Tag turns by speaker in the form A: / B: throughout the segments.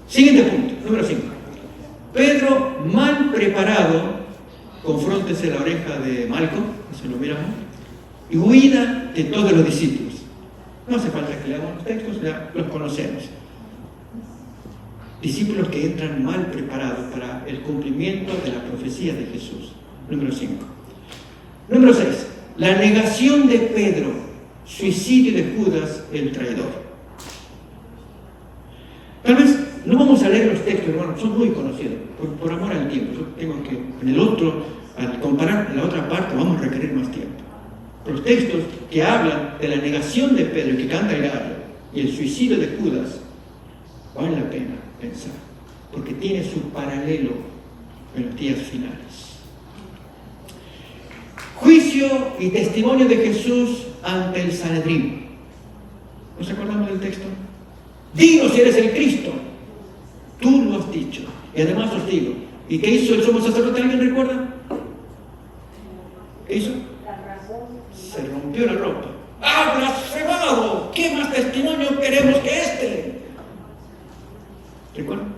A: Siguiente punto, número 5. Pedro, mal preparado, confróntese la oreja de Malco, si lo miramos, y huida de todos los discípulos. No hace falta que leamos los textos, ya los conocemos. Discípulos que entran mal preparados para el cumplimiento de la profecía de Jesús. Número 5. Número 6. La negación de Pedro, suicidio de Judas, el traidor. Tal vez no vamos a leer los textos, hermanos, son muy conocidos, por amor al tiempo. Yo tengo que, en el otro, al comparar la otra parte, vamos a requerir más tiempo. Los textos que hablan de la negación de Pedro, el que canta el gallo, y el suicidio de Judas, vale la pena pensar, porque tiene su paralelo en los días finales. Juicio y testimonio de Jesús ante el Sanedrín. ¿Nos acordamos del texto? Dinos si eres el Cristo. Tú lo has dicho. Y además os digo. ¿Y qué hizo el sumo sacerdote? ¿Alguien recuerda? ¿Qué hizo? Se rompió la ropa. ¡Ah, blasfemado! ¿Qué más testimonio queremos que este? ¿Recuerdan?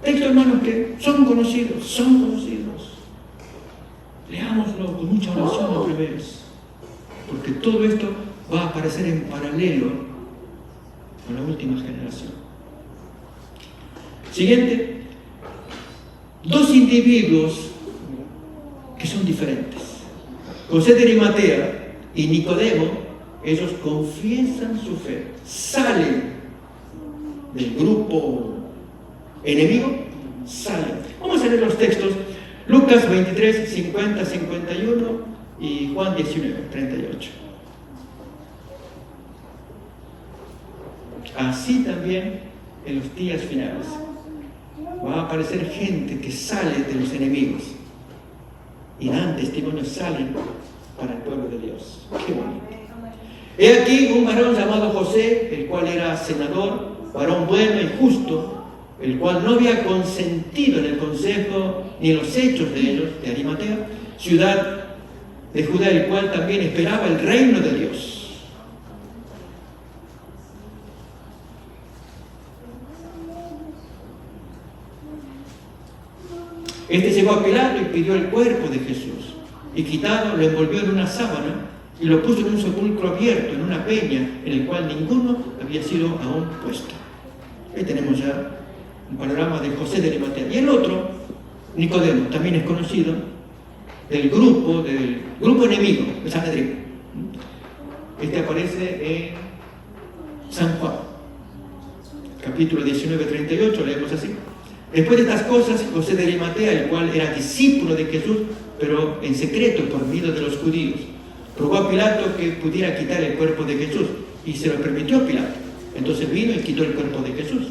A: Textos, hermanos, que son conocidos, son conocidos. Leámoslo con mucha oración otra vez, porque todo esto va a aparecer en paralelo con la última generación. Siguiente. Dos individuos que son diferentes. José de Arimatea y Nicodemo, ellos confiesan su fe, salen del grupo enemigo, salen. Vamos a leer los textos. Lucas 23, 50, 51 y Juan 19, 38. Así también en los días finales va a aparecer gente que sale de los enemigos y dan testimonio, salen para el pueblo de Dios. Qué bonito. He aquí un varón llamado José, el cual era senador, varón bueno y justo, el cual no había consentido en el consejo ni en los hechos de ellos, de Arimatea, ciudad de Judá, el cual también esperaba el reino de Dios. Este llegó a Pilato y pidió el cuerpo de Jesús, y quitado lo envolvió en una sábana y lo puso en un sepulcro abierto, en una peña, en el cual ninguno había sido aún puesto. Ahí tenemos ya un panorama de José de Arimatea. Y el otro, Nicodemo, también es conocido, del grupo enemigo, de Sanedrín. Este aparece en San Juan, capítulo 19, 38, leemos así. Después de estas cosas, José de Arimatea, el cual era discípulo de Jesús, pero en secreto por miedo de los judíos, rogó a Pilato que pudiera quitar el cuerpo de Jesús, y se lo permitió a Pilato. Entonces vino y quitó el cuerpo de Jesús.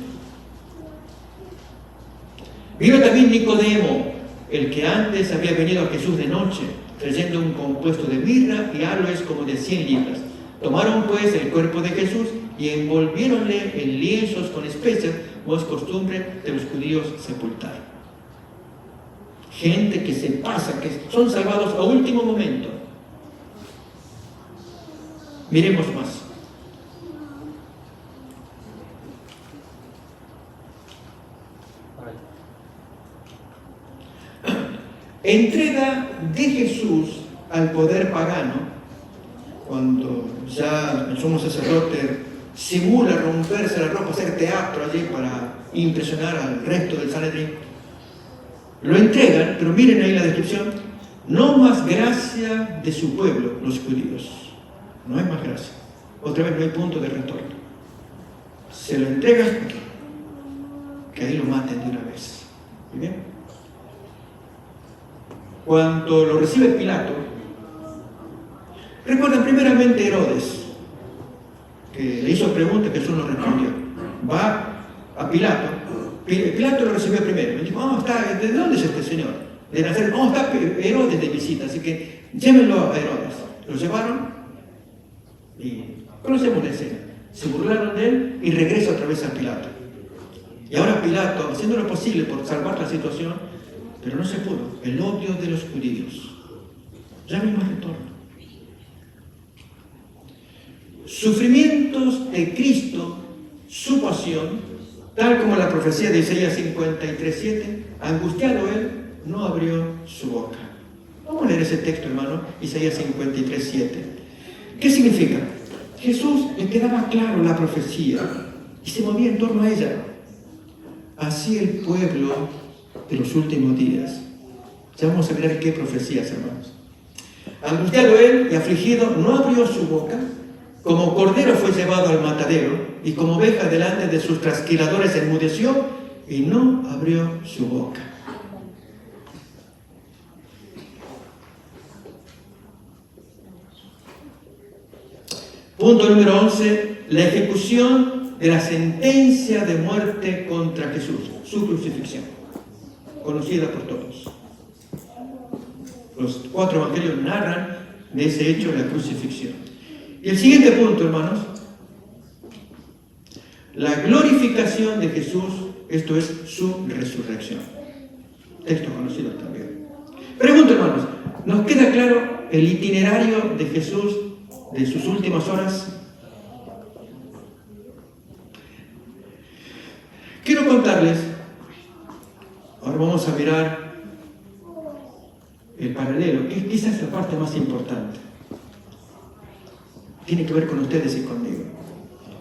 A: Vino también Nicodemo, el que antes había venido a Jesús de noche, trayendo un compuesto de mirra y aloes como de 100 libras. Tomaron pues el cuerpo de Jesús y envolviéronle en lienzos con especias, como es costumbre de los judíos sepultar. Gente que se pasa, que son salvados a último momento. Miremos más. Entrega de Jesús al poder pagano, cuando ya el sumo sacerdote simula romperse la ropa, hacer teatro allí para impresionar al resto del Sanedrín. Lo entregan, pero miren ahí la descripción: no más gracia de su pueblo, los judíos. No hay más gracia. Otra vez no hay punto de retorno. Se lo entregan, que ahí lo maten de una vez. ¿Muy bien? Cuando lo recibe Pilato, recuerdan primeramente Herodes, que le hizo preguntas que Jesús no respondió. Va a Pilato. Pilato lo recibió primero. Le dijo: ¿de dónde es este señor? De Nazaret. Está Herodes de visita, así que llévenlo a Herodes. Lo llevaron y conocemos la escena. Se burlaron de él y regresa otra vez a Pilato. Y ahora Pilato, haciendo lo posible por salvar la situación, pero no se pudo. El odio de los judíos. Ya no hay más retorno. Sufrimientos de Cristo, su pasión, Tal como la profecía de Isaías 53:7, angustiado él, no abrió su boca. Vamos a leer ese texto, hermano, Isaías 53:7. ¿Qué significa? Jesús le quedaba claro la profecía y se movía en torno a ella. Así el pueblo de los últimos días. Ya vamos a ver qué profecías, hermanos. Angustiado él y afligido, no abrió su boca. Como cordero fue llevado al matadero, y como oveja delante de sus trasquiladores enmudeció, y no abrió su boca. Punto número 11, la ejecución de la sentencia de muerte contra Jesús, su crucifixión, conocida por todos. Los 4 evangelios narran de ese hecho, la crucifixión. Y el siguiente punto, hermanos, la glorificación de Jesús, esto es su resurrección. Texto conocido también. Pregunto, hermanos, ¿nos queda claro el itinerario de Jesús de sus últimas horas? Quiero contarles, ahora vamos a mirar el paralelo, que quizás es la parte más importante. Tiene que ver con ustedes y conmigo.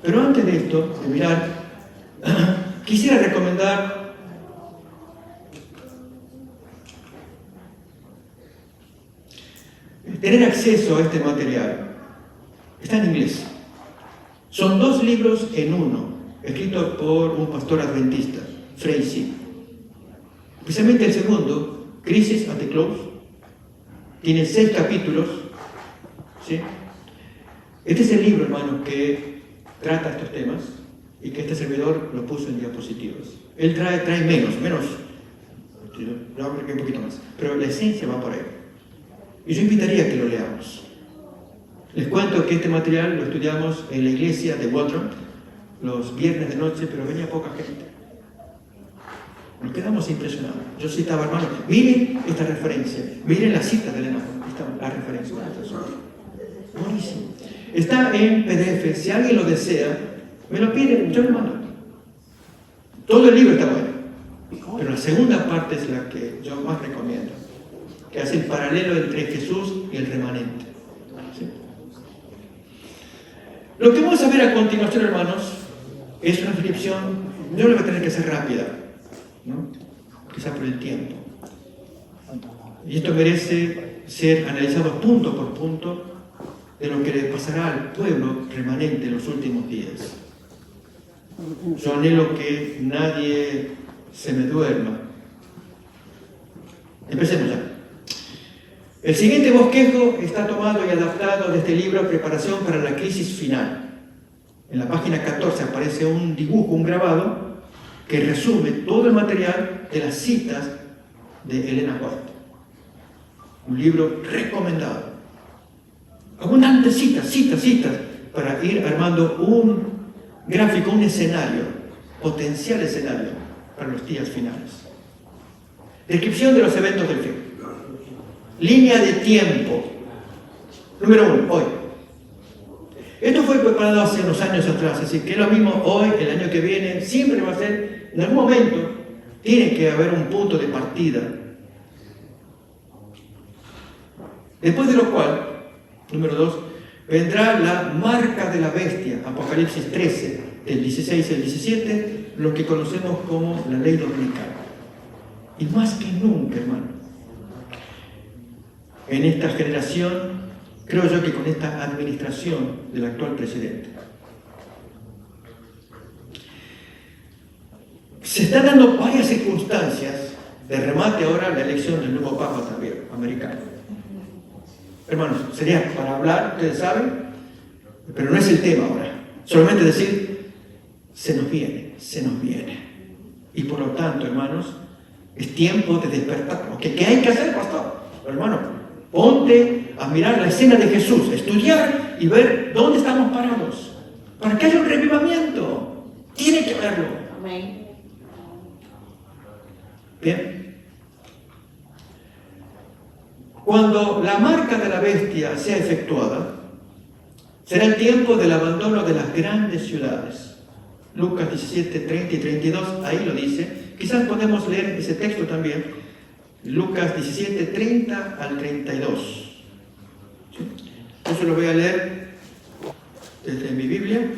A: Pero antes de esto, de mirar, quisiera recomendar tener acceso a este material. Está en inglés. Son 2 libros en uno, escritos por un pastor adventista, Freisy. Especialmente el segundo, Crisis at the Close, tiene 6 capítulos. ¿Sí? Este es el libro, hermano, que trata estos temas y que este servidor lo puso en diapositivas. Él trae menos, yo hablo un poquito más, pero la esencia va por ahí. Y yo invitaría a que lo leamos. Les cuento que este material lo estudiamos en la iglesia de Waltham los viernes de noche, pero venía poca gente. Nos quedamos impresionados. Yo citaba, hermano, miren esta referencia, miren la cita de Elena, la referencia. Buenísimo. Está en PDF, si alguien lo desea, me lo pide, yo lo mando. Todo el libro está bueno, pero la segunda parte es la que yo más recomiendo, que hace el paralelo entre Jesús y el remanente. ¿Sí? Lo que vamos a ver a continuación, hermanos, es una descripción, yo lo voy a tener que hacer rápida, ¿no? Quizá por el tiempo. Y esto merece ser analizado punto por punto de lo que le pasará al pueblo remanente en los últimos días. Yo anhelo que nadie se me duerma. Empecemos ya. El siguiente bosquejo está tomado y adaptado de este libro Preparación para la crisis final. En la página 14 aparece un dibujo, un grabado, que resume todo el material de las citas de Elena White. Un libro recomendado. Abundantes citas, para ir armando un gráfico, un escenario, potencial escenario para los días finales. Descripción de los eventos del fin. Línea de tiempo. Número 1, hoy. Esto fue preparado hace unos años atrás, así que es lo mismo hoy, el año que viene, siempre va a ser, en algún momento, tiene que haber un punto de partida. Después de lo cual, número 2, vendrá la marca de la bestia, Apocalipsis 13, del 16 al 17, lo que conocemos como la ley dominical. Y más que nunca, hermano, en esta generación, creo yo que con esta administración del actual presidente, se están dando varias circunstancias de remate ahora la elección del nuevo Papa también, americano. Hermanos, sería para hablar, ustedes saben, pero no es el tema ahora. Solamente decir, se nos viene. Y por lo tanto, hermanos, es tiempo de despertar. ¿Qué hay que hacer, pastor? Hermano, ponte a mirar la escena de Jesús, estudiar y ver dónde estamos parados. Para que haya un revivamiento. Tiene que verlo.
B: Amén.
A: Bien. Cuando la marca de la bestia sea efectuada, será el tiempo del abandono de las grandes ciudades. Lucas 17, 30 y 32, ahí lo dice. Quizás podemos leer ese texto también. Lucas 17, 30 al 32. ¿Sí? Yo lo voy a leer desde mi Biblia.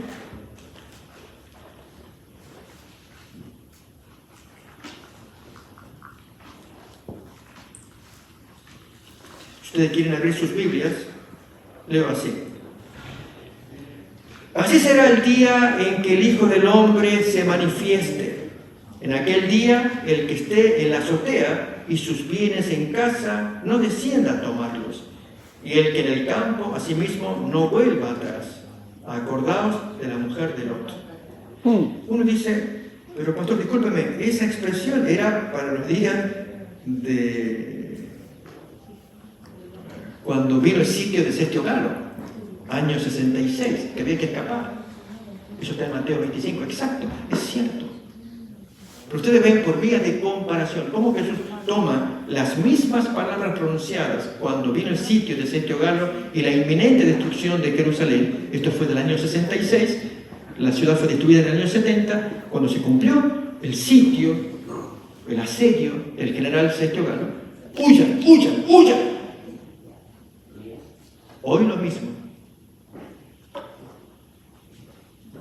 A: Si ustedes quieren abrir sus Biblias, leo así. Así será el día en que el Hijo del Hombre se manifieste. En aquel día, el que esté en la azotea y sus bienes en casa no descienda a tomarlos, y el que en el campo, asimismo, no vuelva atrás. Acordaos de la mujer de Lot. Uno dice, pero pastor, discúlpeme, esa expresión era para los días de cuando vino el sitio de Sestio Galo. Año 66, que había que escapar. Eso está en Mateo 25, exacto, es cierto. Pero ustedes ven por vía de comparación cómo Jesús toma las mismas palabras pronunciadas cuando vino el sitio de Sestio Galo y la inminente destrucción de Jerusalén. Esto fue del año 66, la ciudad fue destruida en el año 70, cuando se cumplió el sitio, el asedio del general Sestio Galo. ¡Huyan, huyan, huyan! Hoy lo mismo.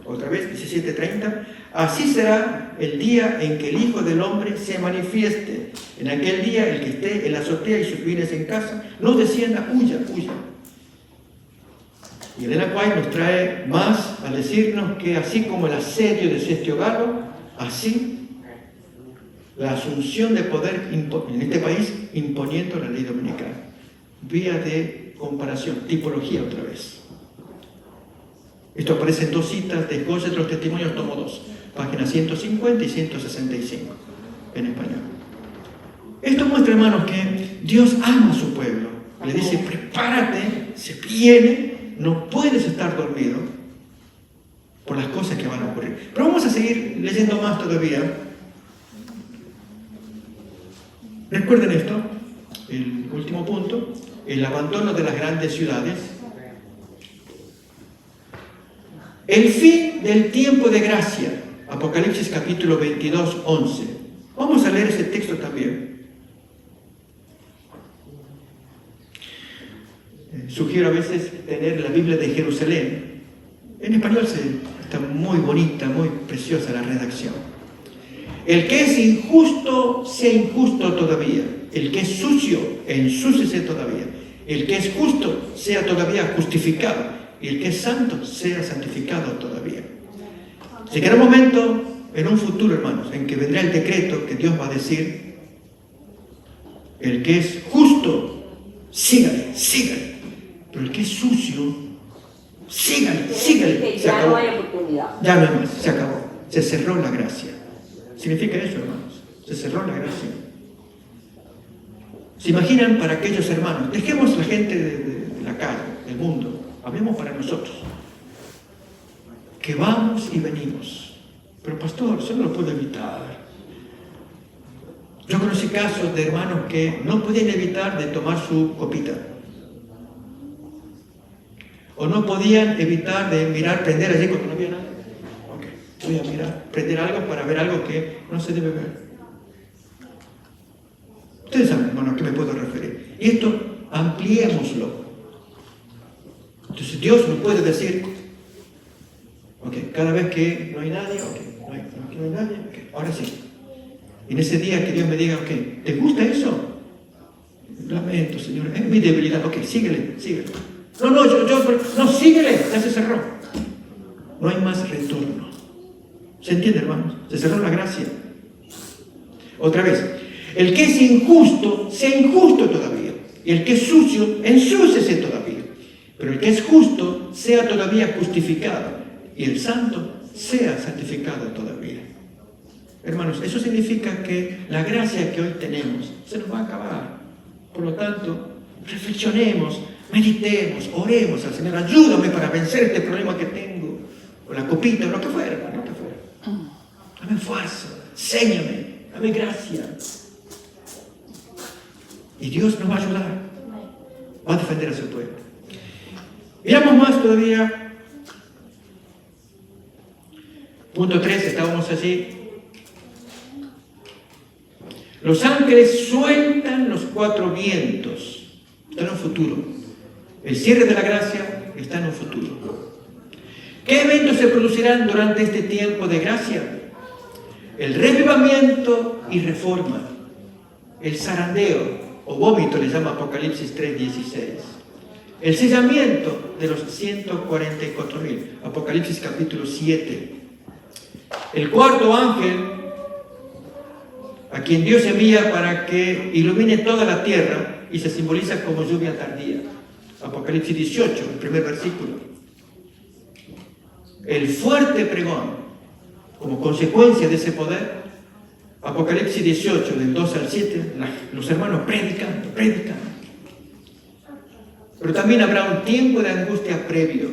A: Otra vez, 17:30. Así será el día en que el Hijo del Hombre se manifieste. En aquel día, el que esté en la azotea y sus bienes en casa, no descienda, huya, huya. Y Elena White nos trae más a decirnos que así como el asedio de Sestio Galo, así la asunción de poder en este país imponiendo la ley dominical. Vía de comparación, tipología otra vez. Esto aparece en dos citas de Goya de los Testimonios, tomo 2, páginas 150 y 165, en español. Esto muestra, hermanos, que Dios ama a su pueblo. Le dice, prepárate, se viene, no puedes estar dormido por las cosas que van a ocurrir. Pero vamos a seguir leyendo más todavía. Recuerden esto, el último punto, el abandono de las grandes ciudades. El fin del tiempo de gracia, Apocalipsis capítulo 22, 11. Vamos a leer ese texto también. Sugiero a veces tener la Biblia de Jerusalén. En español está muy bonita, muy preciosa la redacción. El que es injusto, sea injusto todavía. El que es sucio, ensúciese todavía. El que es justo, sea todavía justificado. Y el que es santo, sea santificado todavía. Llegará un momento, en un futuro, hermanos, en que vendrá el decreto que Dios va a decir, el que es justo, sígale, sígale. Pero el que es sucio, sígale, sígale. Se acabó.
B: Ya no hay oportunidad.
A: Ya no hay más, se acabó. Se cerró la gracia. Significa eso, hermanos. Se cerró la gracia. ¿Se imaginan para aquellos hermanos? Dejemos la gente de la calle, del mundo. Hablemos para nosotros, que vamos y venimos. Pero pastor, eso no lo puedo evitar. Yo conocí casos de hermanos que no podían evitar de tomar su copita. O no podían evitar de mirar, prender allí cuando no había nada. Ok, voy a mirar, prender algo para ver algo que no se debe ver. Ustedes saben, hermano, a qué me puedo referir. Y esto, ampliémoslo. Entonces Dios nos puede decir, ok, cada vez que no hay nadie, ok, no hay nadie, ok, ahora sí. Y en ese día que Dios me diga, ok, ¿te gusta eso? Lamento, Señor, es mi debilidad, ok, síguele, síguele. No, síguele, ya se cerró. No hay más retorno. ¿Se entiende, hermanos? Se cerró la gracia. Otra vez, el que es injusto, sea injusto todavía. Y el que es sucio, ensúciese todavía. Pero el que es justo, sea todavía justificado. Y el santo, sea santificado todavía. Hermanos, eso significa que la gracia que hoy tenemos se nos va a acabar. Por lo tanto, reflexionemos, meditemos, oremos al Señor. Ayúdame para vencer este problema que tengo. O la copita, o lo que fuera, lo que fuera. Dame fuerza, séñame, dame gracia. Y Dios nos va a ayudar. Va a defender a su pueblo. Miramos más todavía Punto 3, estábamos allí. Los ángeles sueltan los 4 vientos. Está en un futuro. El cierre de la gracia está en un futuro. ¿Qué eventos se producirán durante este tiempo de gracia? El revivamiento y reforma. El zarandeo o vómito le llama Apocalipsis 3:16. El sellamiento de los 144,000. Apocalipsis capítulo 7. El cuarto ángel, a quien Dios envía para que ilumine toda la tierra y se simboliza como lluvia tardía. Apocalipsis 18, el primer versículo. El fuerte pregón, como consecuencia de ese poder. Apocalipsis 18, del 2 al 7, los hermanos predican. Pero también habrá un tiempo de angustia previo,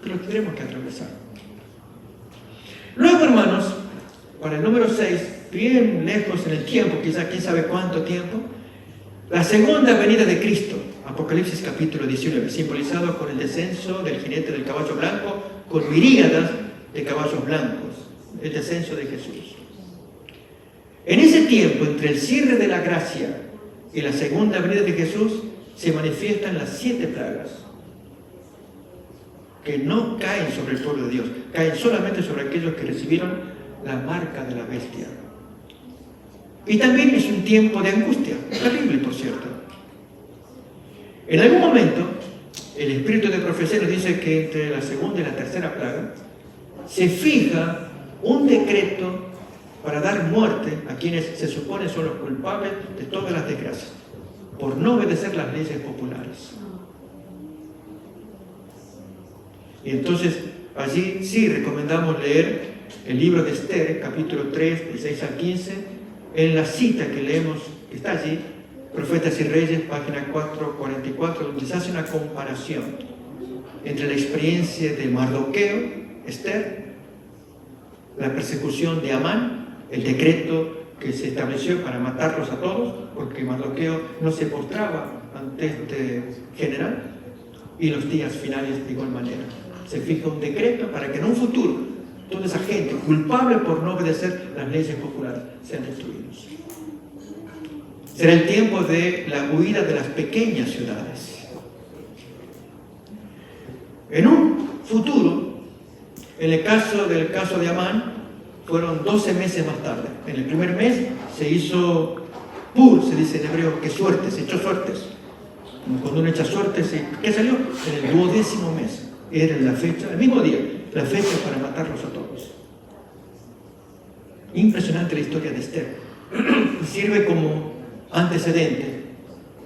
A: que lo tendremos que atravesar. Luego, hermanos, para el número 6, bien lejos en el tiempo, quizá quién sabe cuánto tiempo, la segunda venida de Cristo, Apocalipsis capítulo 19, simbolizado con el descenso del jinete del caballo blanco, con miríadas de caballos blancos, el descenso de Jesús. En ese tiempo, entre el cierre de la gracia y la segunda venida de Jesús, se manifiestan las 7 plagas, que no caen sobre el pueblo de Dios, caen solamente sobre aquellos que recibieron la marca de la bestia. Y también es un tiempo de angustia, terrible por cierto. En algún momento, el espíritu de profecía nos dice que entre la segunda y la tercera plaga se fija un decreto para dar muerte a quienes se supone son los culpables de todas las desgracias, por no obedecer las leyes populares. Y entonces, allí sí recomendamos leer el libro de Esther, capítulo 3, del 6 al 15, en la cita que leemos, que está allí, Profetas y Reyes, página 444, donde se hace una comparación entre la experiencia de Mardoqueo, Esther, la persecución de Amán, el decreto que se estableció para matarlos a todos, porque Mardoqueo no se postraba ante este general, y los días finales de igual manera. Se fija un decreto para que en un futuro toda esa gente culpable por no obedecer las leyes populares sean destruidos. Será el tiempo de la huida de las pequeñas ciudades. En un futuro, en el caso de Amán, fueron 12 meses más tarde. En el primer mes se hizo pur, se dice en hebreo, que suerte, se echó suertes. Cuando uno echa suertes, ¿qué salió? En el 12º mes. Era la fecha, el mismo día, la fecha para matarlos a todos. Impresionante la historia de Esther. Y sirve como antecedente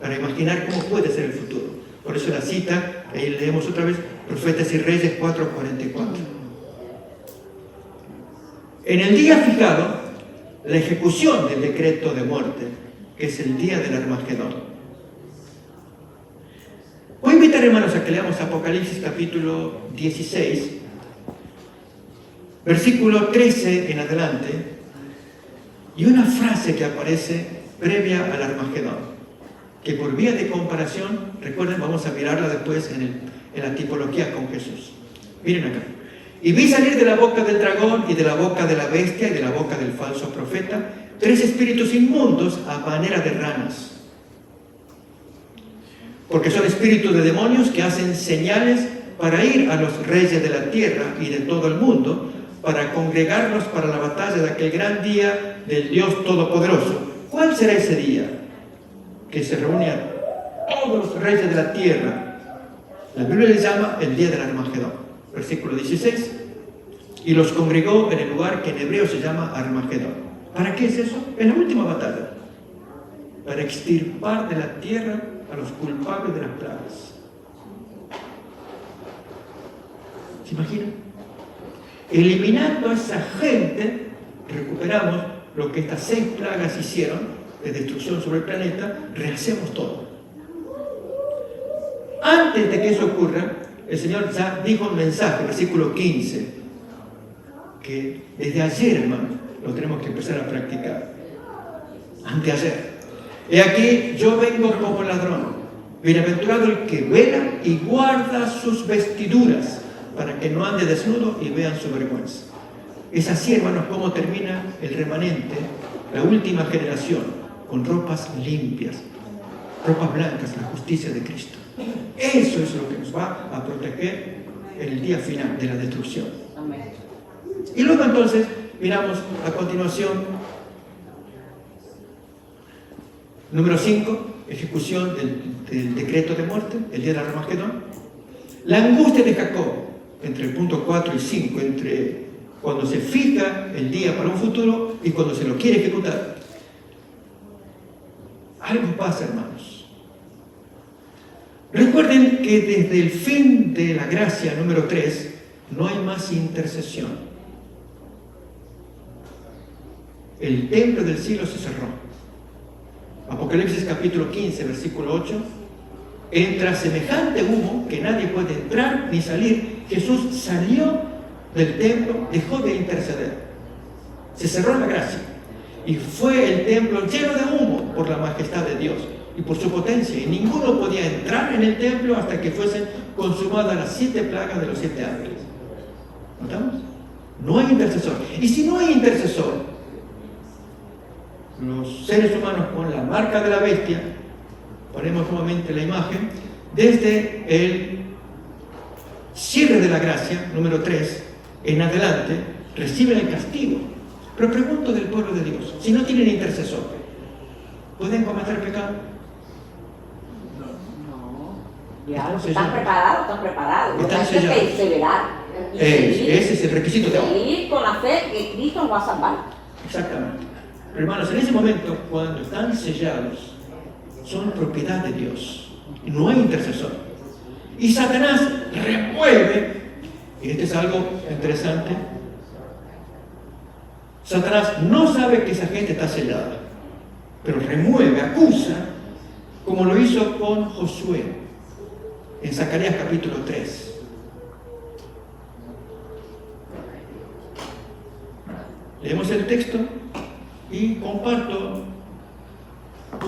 A: para imaginar cómo puede ser el futuro. Por eso la cita, ahí leemos otra vez, Profetas y Reyes 4:44. En el día fijado, la ejecución del decreto de muerte, que es el día del Armagedón. Voy a invitar, hermanos, a que leamos Apocalipsis capítulo 16, versículo 13 en adelante, y una frase que aparece previa al Armagedón, que por vía de comparación, recuerden, vamos a mirarla después en la tipología con Jesús. Miren acá. Y vi salir de la boca del dragón y de la boca de la bestia y de la boca del falso profeta 3 espíritus inmundos a manera de ranas. Porque son espíritus de demonios que hacen señales para ir a los reyes de la tierra y de todo el mundo, para congregarlos para la batalla de aquel gran día del Dios Todopoderoso. ¿Cuál será ese día? Que se reúne a todos los reyes de la tierra. La Biblia le llama el día del Armagedón. Versículo 16. Y los congregó en el lugar que en hebreo se llama Armagedón. ¿Para qué es eso? Es la última batalla. Para extirpar de la tierra a los culpables de las plagas. ¿Se imaginan? Eliminando a esa gente, recuperamos lo que estas 6 plagas hicieron de destrucción sobre el planeta, rehacemos todo. Antes de que eso ocurra, el Señor ya dijo un mensaje, versículo 15, que desde ayer, hermanos, lo tenemos que empezar a practicar. Anteayer. He aquí, yo vengo como ladrón. Bienaventurado el que vela y guarda sus vestiduras, para que no ande desnudo y vean su vergüenza. Es así, hermanos, como termina el remanente, la última generación, con ropas limpias, ropas blancas, la justicia de Cristo. Eso es lo que nos va a proteger en el día final de la destrucción. Y luego entonces miramos a continuación, número 5, ejecución del decreto de muerte, el día del Armagedón. La angustia de Jacob, entre el punto 4 y 5, entre cuando se fija el día para un futuro y cuando se lo quiere ejecutar. Algo pasa, hermanos. Recuerden que desde el fin de la gracia número 3 no hay más intercesión. El templo del cielo se cerró. Apocalipsis capítulo 15, versículo 8. Entra semejante humo que nadie puede entrar ni salir. Jesús salió del templo, dejó de interceder. Se cerró la gracia. Y fue el templo lleno de humo por la majestad de Dios y por su potencia. Y ninguno podía entrar en el templo hasta que fuesen consumadas las 7 plagas de los 7 ángeles. ¿Notamos? No hay intercesor. Y si no hay intercesor, los seres humanos con la marca de la bestia, ponemos nuevamente la imagen, desde el cierre de la gracia, número 3, en adelante, reciben el castigo. Pero pregunto del pueblo de Dios, si no tienen intercesor, ¿pueden cometer pecado?
B: No. Ya, están preparados.
A: Están sellados.
B: Perseverar.
A: Ese es el requisito de ahora.
B: Ir con la fe que Cristo nos va a salvar.
A: Exactamente. Pero hermanos, en ese momento, cuando están sellados, son propiedad de Dios. No hay intercesor. Y Satanás remueve, y esto es algo interesante, Satanás no sabe que esa gente está sellada, pero remueve, acusa, como lo hizo con Josué, en Zacarías capítulo 3. Leemos el texto y comparto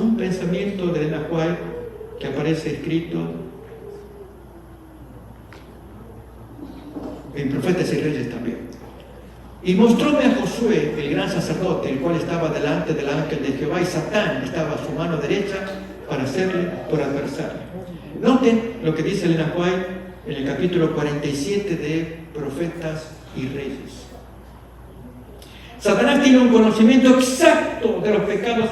A: un pensamiento de Elena White que aparece escrito en Profetas y Reyes también. Y mostróme a Josué, el gran sacerdote, el cual estaba delante del ángel de Jehová, y Satán estaba a su mano derecha para hacerle por adversario. Noten lo que dice Elena White en el capítulo 47 de Profetas y Reyes. Satanás tiene un conocimiento exacto de los pecados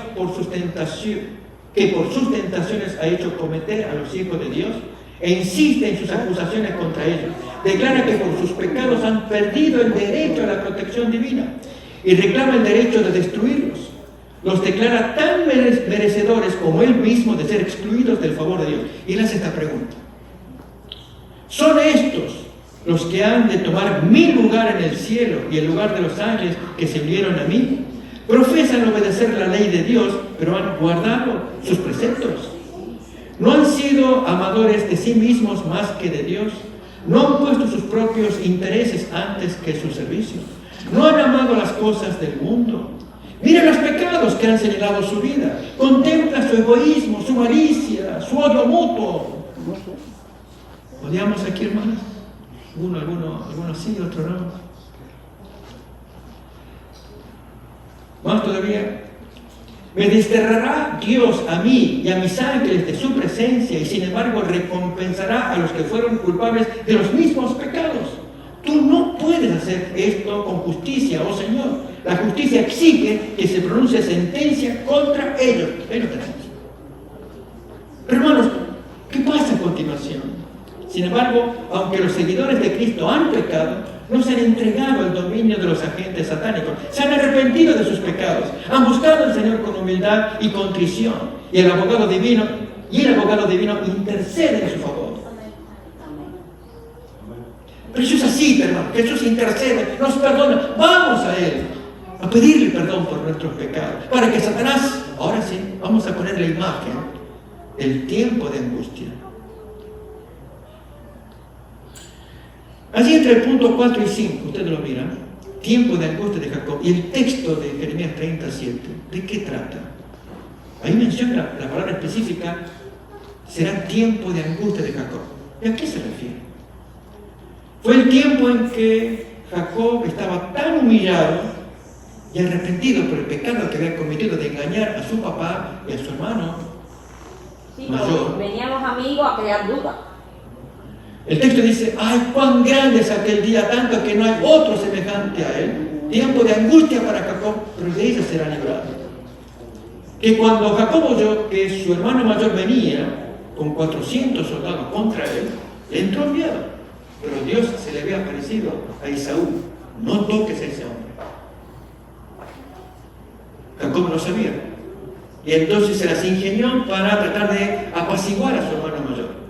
A: que por sus tentaciones ha hecho cometer a los hijos de Dios, e insiste en sus acusaciones contra ellos. Declara que por sus pecados han perdido el derecho a la protección divina y reclama el derecho de destruirlos. Los declara tan merecedores como él mismo de ser excluidos del favor de Dios. Y él hace esta pregunta: ¿son estos los que han de tomar mi lugar en el cielo y el lugar de los ángeles que se unieron a mí? Profesan obedecer la ley de Dios, pero han guardado sus preceptos. ¿No han sido amadores de sí mismos más que de Dios? ¿No han puesto sus propios intereses antes que su servicio? ¿No han amado las cosas del mundo? Mira los pecados que han señalado su vida. Contempla su egoísmo, su malicia, su odio mutuo. ¿Odiamos aquí, hermanos? Algunos sí, otros no. Más todavía. Me desterrará Dios a mí y a mis ángeles de su presencia, y sin embargo recompensará a los que fueron culpables de los mismos pecados. Tú no puedes hacer esto con justicia, oh Señor. La justicia exige que se pronuncie sentencia contra ellos. Ahí lo tenemos. Pero hermanos, ¿qué pasa a continuación? Sin embargo, aunque los seguidores de Cristo han pecado, no se han entregado al dominio de los agentes satánicos, se han arrepentido de sus pecados, han buscado al Señor con humildad y contrición, y el abogado divino intercede en su favor. Pero eso es así, hermano. Jesús intercede, nos perdona. Vamos a Él a pedirle perdón por nuestros pecados, para que Satanás, ahora sí, vamos a poner la imagen del tiempo de angustia. Así entre el punto 4 y 5, ustedes lo miran, tiempo de angustia de Jacob, y el texto de Jeremías 37, ¿de qué trata? Ahí menciona la palabra específica, será tiempo de angustia de Jacob. ¿Y a qué se refiere? Fue el tiempo en que Jacob estaba tan humillado y arrepentido por el pecado que había cometido de engañar a su papá y a su hermano
B: Sí,
A: mayor.
B: venían los amigos a crear dudas.
A: El texto dice, ay, cuán grande es aquel día, tanto que no hay otro semejante a él. Tiempo de angustia para Jacob, pero de ella será librado. Que cuando Jacob oyó que su hermano mayor venía con 400 soldados contra él, le entró miedo. Pero Dios se le había aparecido a Esaú. No toques a ese hombre. Jacob no sabía. Y entonces se las ingenió para tratar de apaciguar a su hermano mayor.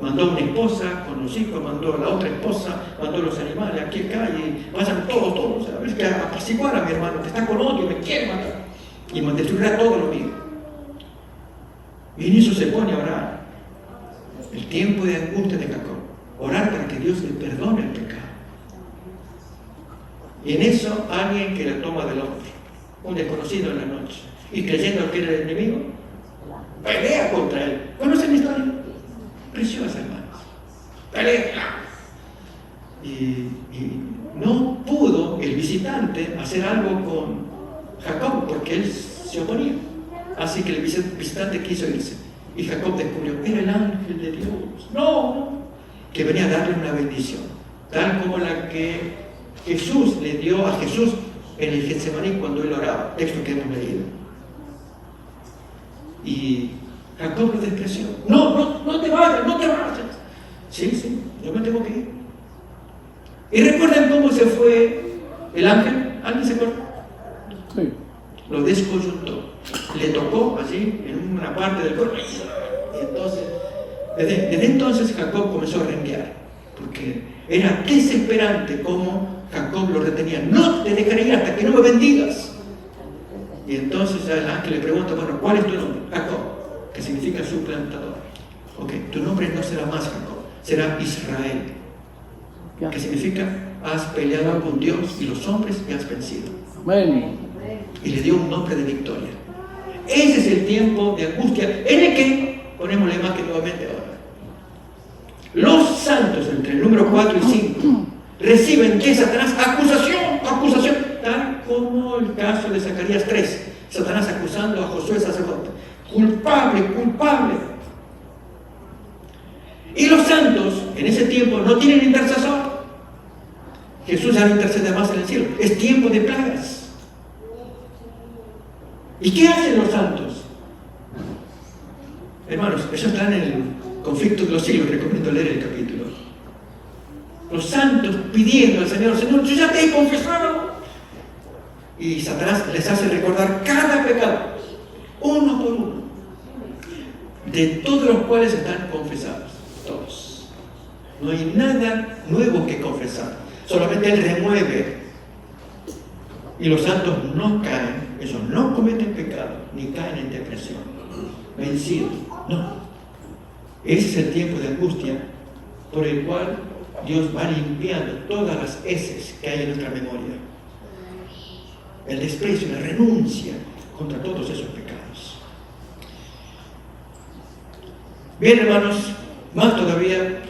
A: Mandó una esposa con los hijos, mandó a la otra esposa, mandó los animales, aquí acá, y vayan todos. A ver, que apaciguar a mi hermano, que está con odio, me quiere matar. Y me destruirá todo lo mío. Y en eso se pone a orar. El tiempo de angustia de Jacob. Orar para que Dios le perdone el pecado. Y en eso alguien que le toma del hombro, un desconocido en la noche, y creyendo que era el enemigo, pelea contra él. ¿Conocen la historia? Preciosa, hermanos. Pelea. Y no pudo el visitante hacer algo con Jacob porque él se oponía. Así que el visitante quiso irse. Y Jacob descubrió, era el ángel de Dios. No, que venía a darle una bendición, tal como la que Jesús le dio a Jesús en el Getsemaní cuando él oraba, texto que hemos leído. Y Jacob lo despreció. No te vayas, no te vayas. Sí, yo me tengo que ir. ¿Y recuerdan cómo se fue el ángel? ¿Alguien se acuerda?
C: Sí.
A: Lo descoyuntó. Le tocó allí en una parte del cuerpo. Y entonces, desde entonces Jacob comenzó a renguear, porque era desesperante como Jacob lo retenía. No te dejaré ir hasta que no me bendigas. Y entonces el ángel le pregunta, bueno, ¿cuál es tu nombre? Jacob, que significa suplantador. Ok, tu nombre no será más Jacob, será Israel, que significa has peleado con Dios y los hombres y has vencido.
C: Amén.
A: Y le dio un nombre de victoria. Ese es el tiempo de angustia en el que ponemos la imagen nuevamente ahora. Los santos, entre el número 4 y 5, reciben de Satanás acusación, tal como el caso de Zacarías 3. Satanás acusando a Josué sacerdote. Culpable. Y los santos en ese tiempo no tienen intercesor. Jesús ya no intercede más en el cielo. Es tiempo de plagas. ¿Y qué hacen los santos? Hermanos, eso está en el conflicto de los siglos, recomiendo leer el capítulo. Los santos pidiendo al Señor, Señor, yo ya te he confesado. Y Satanás les hace recordar cada pecado, uno por uno, de todos los cuales están confesados, todos. No hay nada nuevo que confesar, solamente Él remueve. Y los santos no caen, ellos no cometen pecado, ni caen en depresión, vencidos, no. Ese es el tiempo de angustia por el cual Dios va limpiando todas las heces que hay en nuestra memoria. El desprecio, la renuncia contra todos esos pecados. Bien, hermanos, más todavía,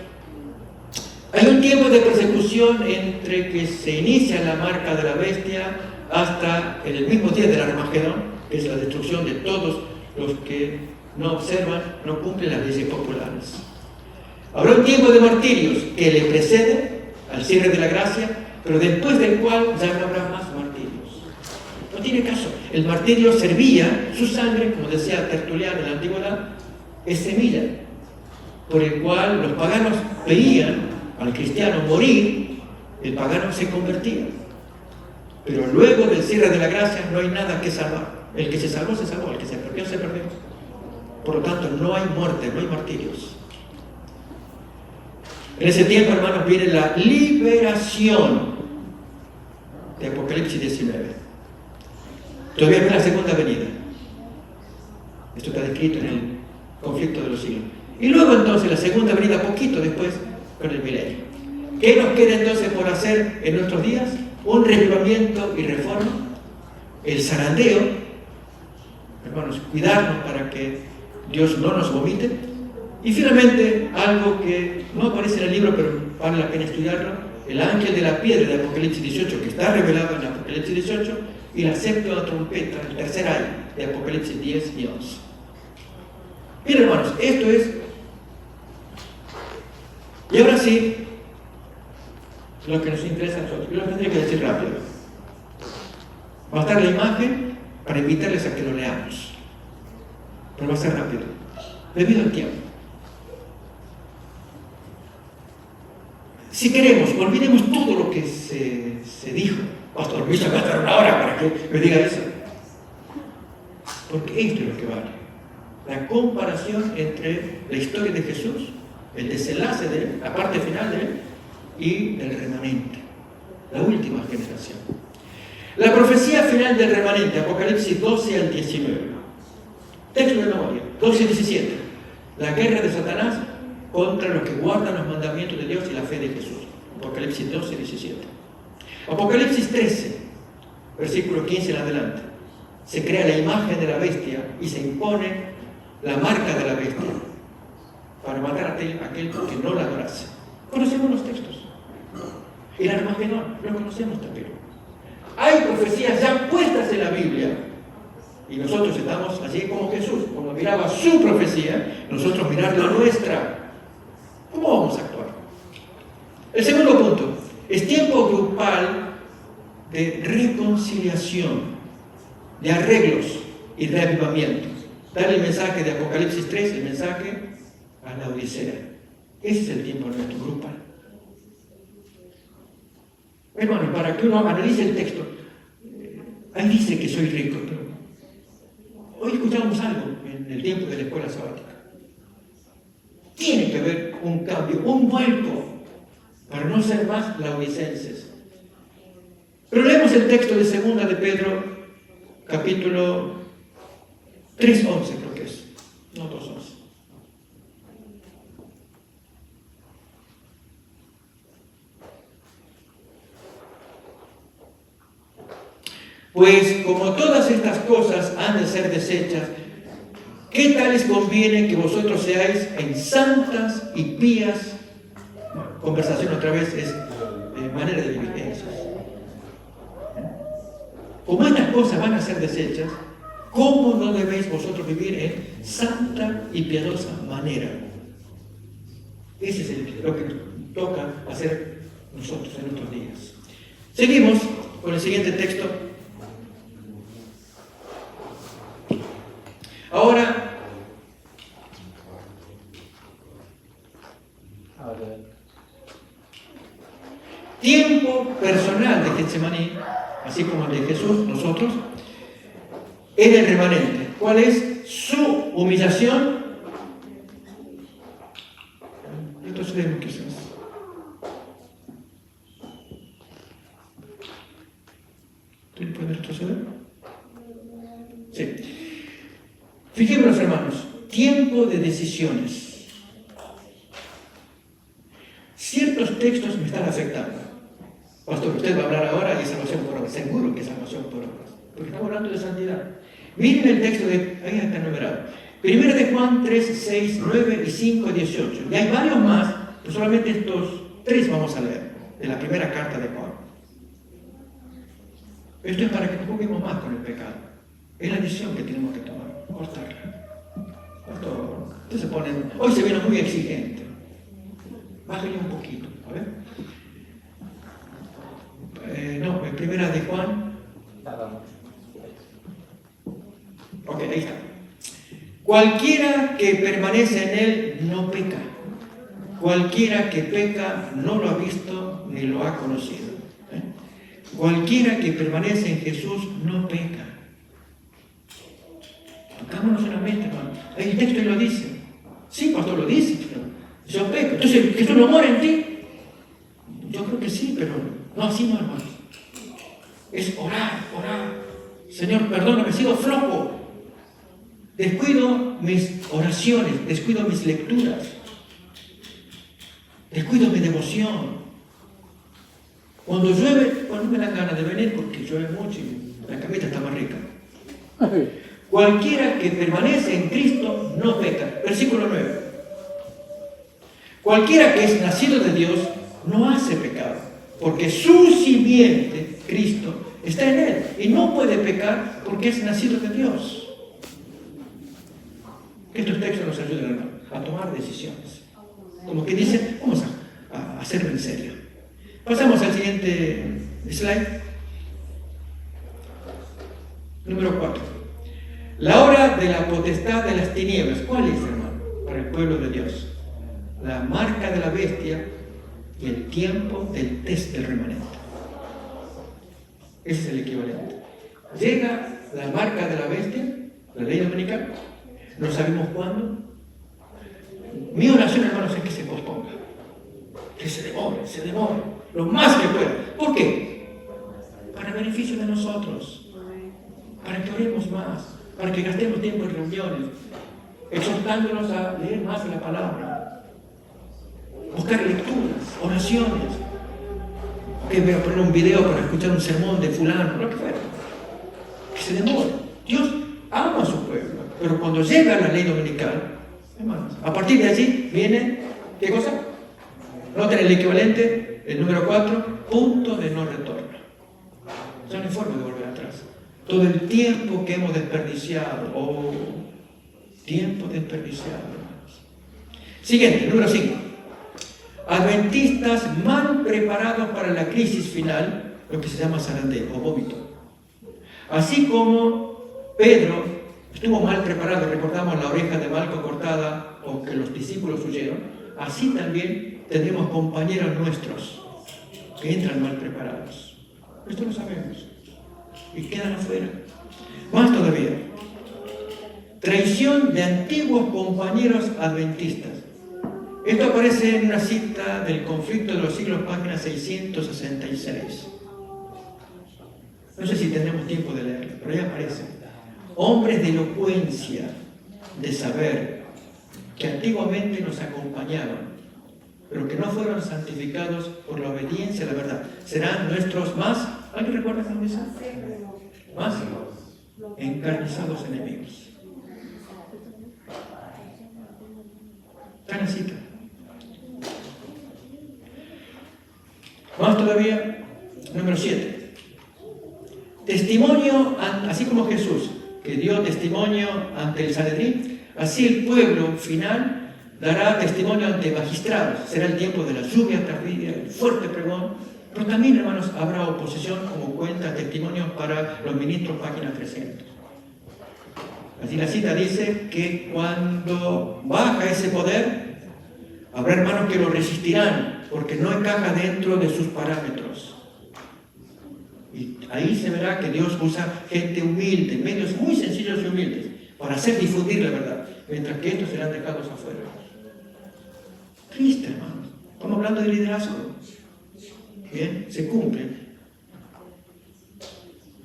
A: hay un tiempo de persecución entre que se inicia la marca de la bestia hasta en el mismo día del Armagedón, que es la destrucción de todos los que no observan, no cumplen las leyes populares. Habrá un tiempo de martirios que le precede al cierre de la gracia, pero después del cual ya no habrá más martirios. No tiene caso. El martirio servía, su sangre, como decía Tertuliano en la antigüedad, es semilla, por el cual los paganos veían al cristiano morir, el pagano se convertía. Pero luego del cierre de la gracia no hay nada que salvar. El que se salvó, el que se perdió, se perdió. Por lo tanto, no hay muerte, no hay martirios. En ese tiempo, hermanos, viene la liberación de Apocalipsis 19. Todavía no es la segunda venida. Esto está descrito en el conflicto de los siglos. Y luego entonces la segunda venida, poquito después, con el milenio. ¿Qué nos queda entonces por hacer en nuestros días? Un revivimiento y reforma. El zarandeo. Hermanos, cuidarnos para que Dios no nos vomite. Y finalmente, algo que no aparece en el libro, pero vale la pena estudiarlo, el ángel de la piedra de Apocalipsis 18, que está revelado en Apocalipsis 18, y la séptima trompeta, el tercer año de Apocalipsis 10 y 11. Bien, hermanos, esto es. Y ahora sí, lo que nos interesa a nosotros. Yo lo tendré que decir rápido. Va a estar la imagen para invitarles a que lo leamos. Pero va a ser rápido, debido al tiempo. Si queremos, olvidemos todo lo que se dijo. Pastor, me hizo gastar una hora para que me diga eso. Porque esto es lo que vale. La comparación entre la historia de Jesús, el desenlace de él, la parte final de él, y el remanente, la última generación. La profecía final del remanente, Apocalipsis 12 al 19. Texto de memoria, 12 y 17. La guerra de Satanás contra los que guardan los mandamientos de Dios y la fe de Jesús. Apocalipsis 12 y 17. Apocalipsis 13, versículo 15 en adelante. Se crea la imagen de la bestia y se impone la marca de la bestia para matar a aquel que no la adorase. Conocemos los textos. El Armagedón, lo conocemos también. Hay profecías ya puestas en la Biblia y nosotros estamos allí como Jesús. Cuando miraba su profecía, nosotros mirar la nuestra. ¿Cómo vamos a actuar? El segundo punto. Es tiempo grupal de reconciliación, de arreglos y de avivamiento. Dar el mensaje de Apocalipsis 3, el mensaje a la Odisea. Ese es el tiempo nuestro grupal. Hermano, para que uno analice el texto, ahí dice que soy rico, pero hoy escuchamos algo en el tiempo de la escuela sabática. Tiene que haber un cambio, un vuelco, para no ser más laodicenses. Pero leemos el texto de 2 de Pedro, capítulo 3:11, creo que es, no 2:11. Pues como todas estas cosas han de ser deshechas, ¿qué tal les conviene que vosotros seáis en santas y pías? Conversación otra vez es manera de vivencias. Como estas cosas van a ser deshechas, ¿cómo no debéis vosotros vivir en santa y piadosa manera? Ese es lo que toca hacer nosotros en nuestros días. Seguimos con el siguiente texto. Ahora, tiempo personal de Getsemaní, así como el de Jesús, nosotros, en el remanente. ¿Cuál es su humillación? Retrocedemos quizás. ¿Tú puedes retroceder? Sí. Fijémonos, hermanos, tiempo de decisiones. Ciertos textos me están afectando. Pastor, usted va a hablar ahora de salvación por obras. Seguro que es salvación por obras. Porque estamos hablando de santidad. Miren el texto de, ahí está numerado. 1 de Juan 3, 6, 9 y 5, 18. Y hay varios más, pero solamente estos 3 vamos a leer, de la primera carta de Juan. Esto es para que no juguemos más con el pecado. Es la decisión que tenemos que tomar. Cortarla. Pastor, ustedes se ponen, hoy se viene muy exigente. Bájale un poquito, a ver. No, en 1 de Juan. Ok, ahí está. Cualquiera que permanece en él no peca. Cualquiera que peca no lo ha visto ni lo ha conocido. Cualquiera que permanece en Jesús no peca. Tocámonos en la mente, hermano. Ahí el texto lo dice. Sí, pastor, lo dice, pero yo peco. Entonces, ¿Jesús no mora en ti? Yo creo que sí, pero no así no, hermano. Es orar, orar. Señor, perdóname, he sido flojo. Descuido mis oraciones, descuido mis lecturas, descuido mi devoción. Cuando llueve, no me dan ganas de venir porque llueve mucho y la camita está más rica. Cualquiera que permanece en Cristo no peca. Versículo 9. Cualquiera que es nacido de Dios no hace pecado. porque su simiente, Cristo, está en él y no puede pecar porque es nacido de Dios. Que estos textos nos ayuden, hermano, a tomar decisiones. Como que dicen, vamos a hacerlo en serio. Pasamos al siguiente slide. Número 4. La hora de la potestad de las tinieblas. ¿Cuál es, hermano? Para el pueblo de Dios. La marca de la bestia y el tiempo del test del remanente. Ese es el equivalente. Llega la marca de la bestia, la ley dominical. No sabemos cuándo. Mi oración, hermanos, es que se posponga. Que se demore, lo más que pueda. ¿Por qué? Para beneficio de nosotros. Para que oremos más. Para que gastemos tiempo en reuniones. Exhortándonos a leer más la palabra. Buscar lecturas, oraciones. Que voy a poner un video para escuchar un sermón de fulano, lo que fuera. Que se demore. Dios ama a su pueblo, pero cuando llega la ley dominical, hermanos, a partir de allí viene, ¿qué cosa? Noten el equivalente, el número 4, punto de no retorno. Ya no hay forma de volver atrás. Todo el tiempo que hemos desperdiciado, tiempo desperdiciado, hermanos. Siguiente, número 5. Adventistas mal preparados para la crisis final, lo que se llama zarandeo o vómito. Así como Pedro estuvo mal preparado, recordamos la oreja de Malco cortada o que los discípulos huyeron, así también tendremos compañeros nuestros que entran mal preparados. Esto lo sabemos y quedan afuera. Más todavía, traición de antiguos compañeros adventistas. Esto aparece en una cita del Conflicto de los Siglos, página 666. No sé si tendremos tiempo de leerlo, pero ahí aparece. Hombres de elocuencia, de saber, que antiguamente nos acompañaban, pero que no fueron santificados por la obediencia a la verdad. Serán nuestros más, ¿alguien recuerda cómo dice? Más encarnizados enemigos. Está en la cita. Más todavía, número 7. Testimonio, así como Jesús, que dio testimonio ante el Sanedrín, así el pueblo final dará testimonio ante magistrados. Será el tiempo de la lluvia tardía, el fuerte pregón, pero también, hermanos, habrá oposición, como cuenta testimonio para los ministros, página 300. Así la cita dice que cuando baja ese poder, habrá hermanos que lo resistirán, porque no encaja dentro de sus parámetros. Y ahí se verá que Dios usa gente humilde, medios muy sencillos y humildes, para hacer difundir la verdad, mientras que estos serán dejados afuera. Triste, hermanos. Estamos hablando de liderazgo. Bien, se cumple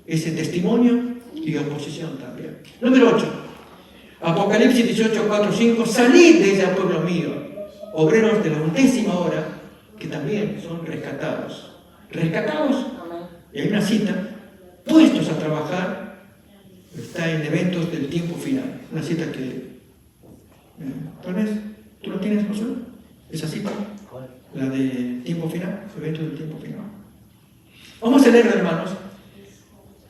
A: ese testimonio y oposición también. Número 8. Apocalipsis 18, 4, 5. Salid de ella, pueblo mío, obreros de la 11ª hora, que también son rescatados. Rescatados, y hay una cita, puestos a trabajar, está en eventos del tiempo final. Una cita que, tal vez, ¿tú lo tienes, José? Esa cita, la de tiempo final, eventos del tiempo final. Vamos a leerlo, hermanos,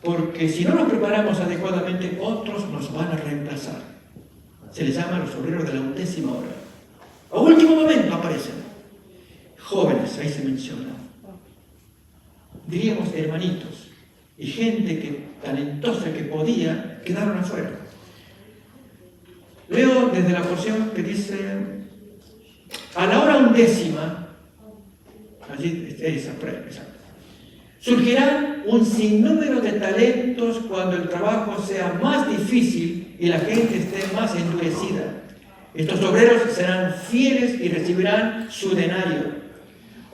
A: porque si no nos preparamos adecuadamente, otros nos van a reemplazar. Se les llama los obreros de la 11ª hora. A último momento aparecen. Jóvenes, ahí se menciona. Diríamos hermanitos. Y gente que, talentosa que podía, quedaron afuera. Leo desde la porción que dice: a la hora 11ª, allí esa prueba, exacto. Surgirán un sinnúmero de talentos cuando el trabajo sea más difícil y la gente esté más endurecida. Estos obreros serán fieles y recibirán su denario.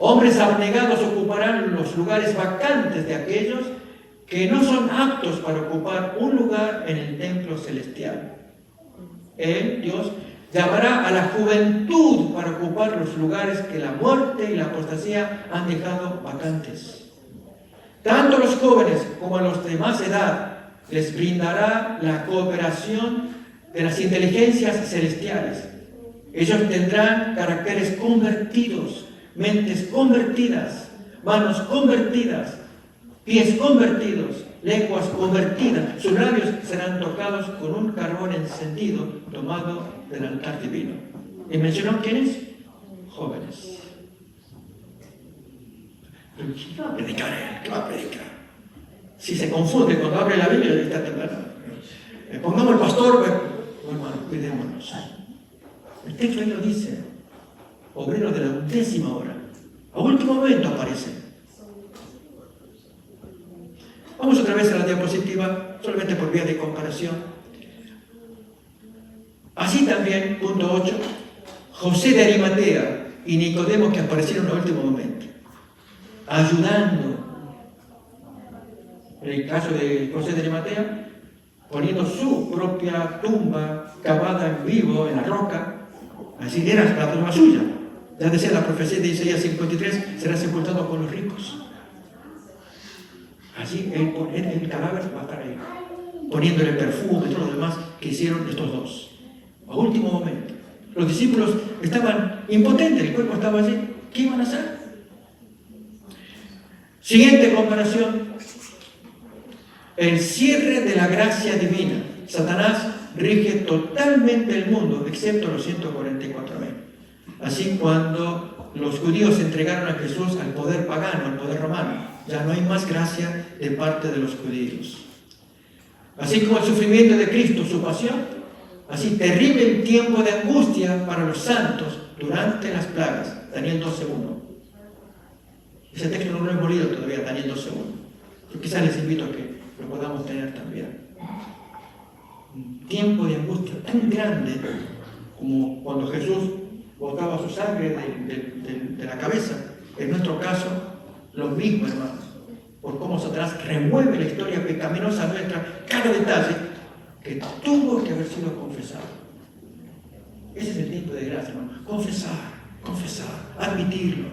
A: Hombres abnegados ocuparán los lugares vacantes de aquellos que no son aptos para ocupar un lugar en el templo celestial. Él, Dios, llamará a la juventud para ocupar los lugares que la muerte y la apostasía han dejado vacantes. Tanto a los jóvenes como a los de más edad les brindará la cooperación de las inteligencias celestiales. Ellos tendrán caracteres convertidos, mentes convertidas, manos convertidas, pies convertidos, lenguas convertidas, sus labios serán tocados con un carbón encendido tomado del altar divino. ¿Y mencionó quiénes? Jóvenes. ¿Qué va a predicar él? ¿Qué va a predicar? Si se confunde cuando abre la Biblia, está temblando. Pongamos el pastor, hermano, cuidémonos. El texto ahí lo dice, obreros de la 11ª hora. A último momento aparece. Vamos otra vez a la diapositiva, solamente por vía de comparación. Así también, punto 8, José de Arimatea y Nicodemo que aparecieron en el último momento, ayudando. En el caso de José de Arimatea, poniendo su propia tumba cavada en vivo en la roca, así era la tumba suya. Ya decía la profecía de Isaías 53, será sepultado con los ricos. Así el cadáver va a estar ahí, poniéndole perfume y todo lo demás que hicieron estos dos. A último momento. Los discípulos estaban impotentes, el cuerpo estaba allí. ¿Qué iban a hacer? Siguiente comparación. El cierre de la gracia divina. Satanás rige totalmente el mundo, excepto los 144.000. Así cuando los judíos se entregaron a Jesús al poder pagano, al poder romano, ya no hay más gracia de parte de los judíos. Así como el sufrimiento de Cristo, su pasión, así terrible el tiempo de angustia para los santos durante las plagas. Daniel 12.1. Ese texto no lo hemos leído todavía, Daniel 12.1. Yo quizás les invito a que lo podamos tener también. Un tiempo de angustia tan grande como cuando Jesús botaba su sangre de la cabeza. En nuestro caso, lo mismo, hermanos. Por cómo Satanás remueve la historia pecaminosa nuestra, cada detalle que tuvo que haber sido confesado. Ese es el tiempo de gracia, hermano. Confesar, admitirlo.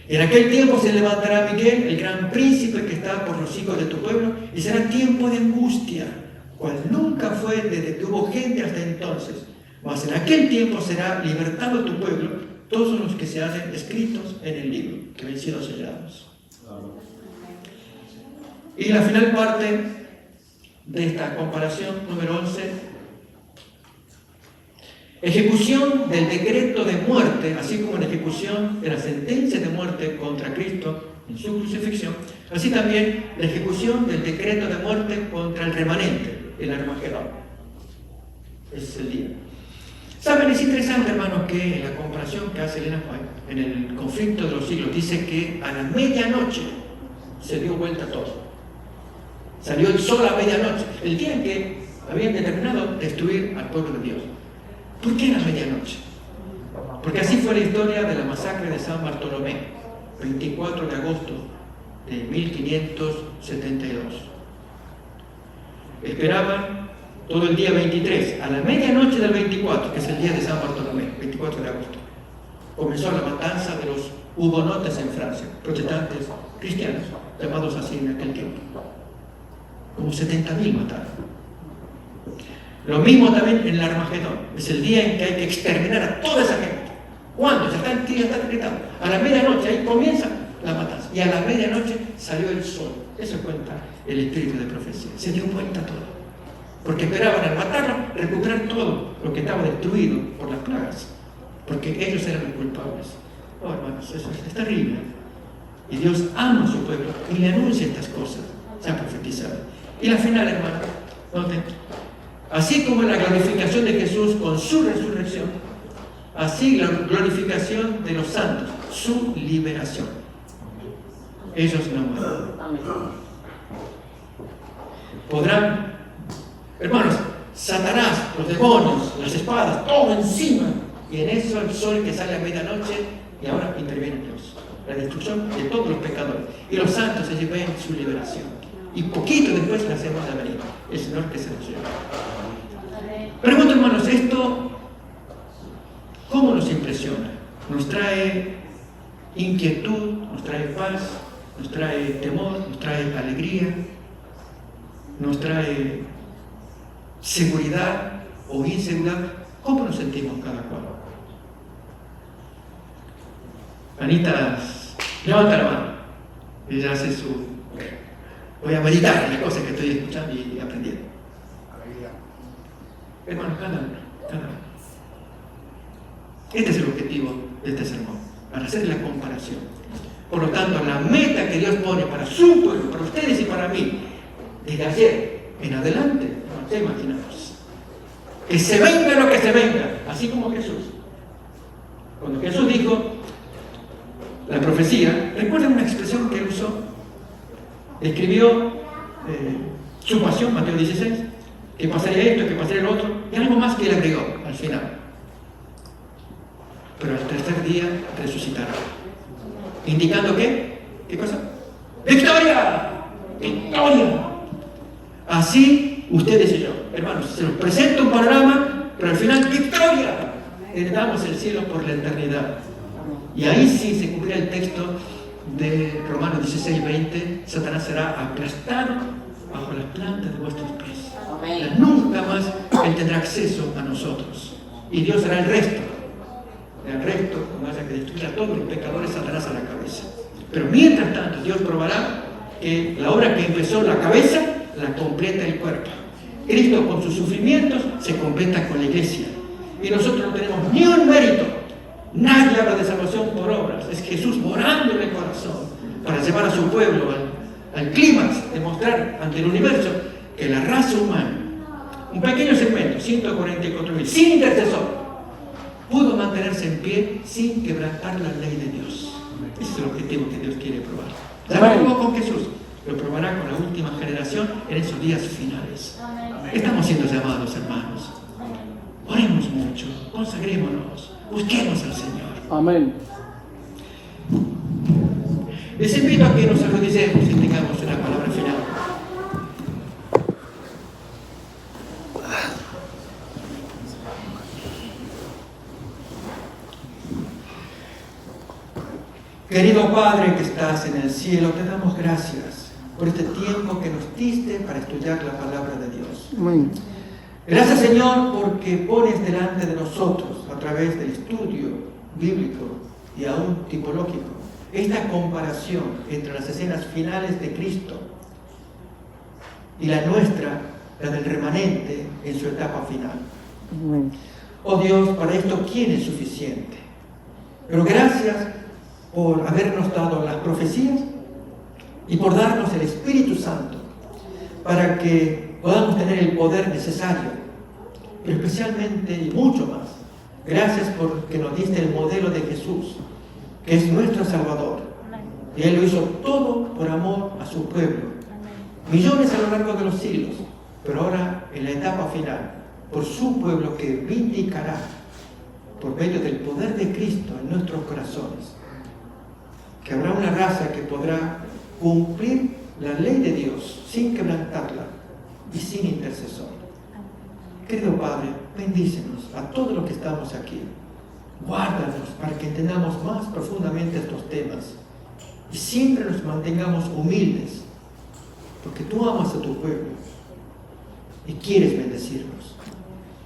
A: En aquel tiempo se levantará Miguel, el gran príncipe que está por los hijos de tu pueblo, y será tiempo de angustia, cual nunca fue desde que hubo gente hasta entonces. Mas en aquel tiempo será libertado tu pueblo, todos los que se hallen escritos en el libro, que habían sido sellados. Y la final parte de esta comparación, número 11, ejecución del decreto de muerte, así como la ejecución de la sentencia de muerte contra Cristo en su crucifixión, así también la ejecución del decreto de muerte contra el remanente, el Armagedón. Ese es el día. ¿Saben? Es interesante, hermanos, que en la comparación que hace Elena White, en el conflicto de los siglos, dice que a la medianoche se dio vuelta todo. Salió el sol a medianoche, el día en que habían determinado destruir al pueblo de Dios. ¿Por qué a la medianoche? Porque así fue la historia de la masacre de San Bartolomé, 24 de agosto de 1572. Esperaban todo el día 23, a la medianoche del 24, que es el día de San Bartolomé, 24 de agosto. Comenzó la matanza de los hugonotes en Francia, protestantes cristianos, llamados así en aquel tiempo. Como 70.000 mataron. Lo mismo también en el Armagedón. Es el día en que hay que exterminar a toda esa gente. ¿Cuándo? Ya está decretado. A la medianoche, ahí comienza la matanza. Y a la medianoche salió el sol. Eso cuenta el espíritu de profecía. Se dio cuenta todo. Porque esperaban al matarlo recuperar todo lo que estaba destruido por las plagas. Porque ellos eran los culpables. Oh, hermanos, eso es terrible. Y Dios ama a su pueblo y le anuncia estas cosas. Se han profetizado. Y la final, hermano, noten, así como la glorificación de Jesús con su resurrección, así la glorificación de los santos, su liberación. Ellos no mueren. Podrán, hermanos, Satanás, los demonios, las espadas, todo encima, y en eso el sol que sale a medianoche, y ahora interviene Dios. La destrucción de todos los pecadores. Y los santos se llevan su liberación. Y poquito después la segunda venida, el Señor que se nos lleva. Pregunto, hermanos, esto, ¿cómo nos impresiona? ¿Nos trae inquietud? ¿Nos trae paz? ¿Nos trae temor? ¿Nos trae alegría? ¿Nos trae seguridad o inseguridad? ¿Cómo nos sentimos cada cual? Anita Levanta la mano. Y ella hace su... Voy a meditar en las cosas que estoy escuchando y aprendiendo. Hermano, cada uno. Este es el objetivo de este sermón, para hacer la comparación. Por lo tanto, la meta que Dios pone para su pueblo, para ustedes y para mí, desde ayer en adelante, no te imaginamos. Que se venga lo que se venga, así como Jesús. Cuando Jesús dijo la profecía, ¿recuerdan una expresión que él usó? Escribió su pasión, Mateo 16, que pasaría esto, que pasaría el otro, y algo más que él agregó al final. Pero al tercer día resucitará. ¿Indicando qué? ¿Qué cosa? ¡Victoria! ¡Victoria! Así ustedes y yo, hermanos, se nos presenta un panorama, pero al final ¡victoria! Heredamos el cielo por la eternidad. Y ahí sí se cumplirá el texto de Romanos 16:20, Satanás será aplastado bajo las plantas de vuestros pies.
B: Amén.
A: Nunca más él tendrá acceso a nosotros. Y Dios hará el resto. El resto, como haya que destruir a todos los pecadores, Satanás a la cabeza. Pero mientras tanto, Dios probará que la obra que empezó la cabeza, la completa el cuerpo. Cristo con sus sufrimientos se completa con la iglesia. Y nosotros no tenemos ni un mérito. Nadie habla de salvación por obras. Es Jesús morando en el corazón para llevar a su pueblo al clímax, demostrar ante el universo que la raza humana, un pequeño segmento, 144.000, sin intercesor, pudo mantenerse en pie sin quebrantar la ley de Dios. Ese es el objetivo que Dios quiere probar. Ya lo probó con Jesús, lo probará con la última generación en esos días finales. Estamos siendo llamados, hermanos. Oremos mucho, consagrémonos, busquemos al Señor.
C: Amén.
A: Les invito a que nos arrodillemos y tengamos una palabra final. Querido Padre que estás en el cielo, te damos gracias por este tiempo que nos diste para estudiar la palabra de Dios.
C: Amén.
A: Gracias, Señor, porque pones delante de nosotros, a través del estudio bíblico y aún tipológico, esta comparación entre las escenas finales de Cristo y la nuestra, la del remanente en su etapa final.
C: Amén.
A: Oh Dios, para esto, ¿quién es suficiente? Pero gracias por habernos dado las profecías y por darnos el Espíritu Santo para que podamos tener el poder necesario, pero especialmente y mucho más, gracias porque nos diste el modelo de Jesús, que es nuestro Salvador. Y Él lo hizo todo por amor a su pueblo. Millones a lo largo de los siglos, pero ahora en la etapa final, por su pueblo que vindicará por medio del poder de Cristo en nuestros corazones, que habrá una raza que podrá cumplir la ley de Dios sin quebrantarla y sin intercesor. Querido Padre, bendícenos a todos los que estamos aquí. Guárdanos para que entendamos más profundamente estos temas y siempre nos mantengamos humildes, porque tú amas a tu pueblo y quieres bendecirnos.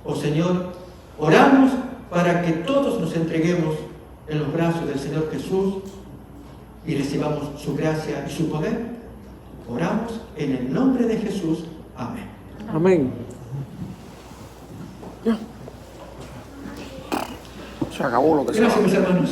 A: Oh Señor, oramos para que todos nos entreguemos en los brazos del Señor Jesús y recibamos su gracia y su poder. Oramos en el nombre de Jesús. Amén.
C: Amén. Ya. Se acabó lo que se
A: Gracias, mis hermanos.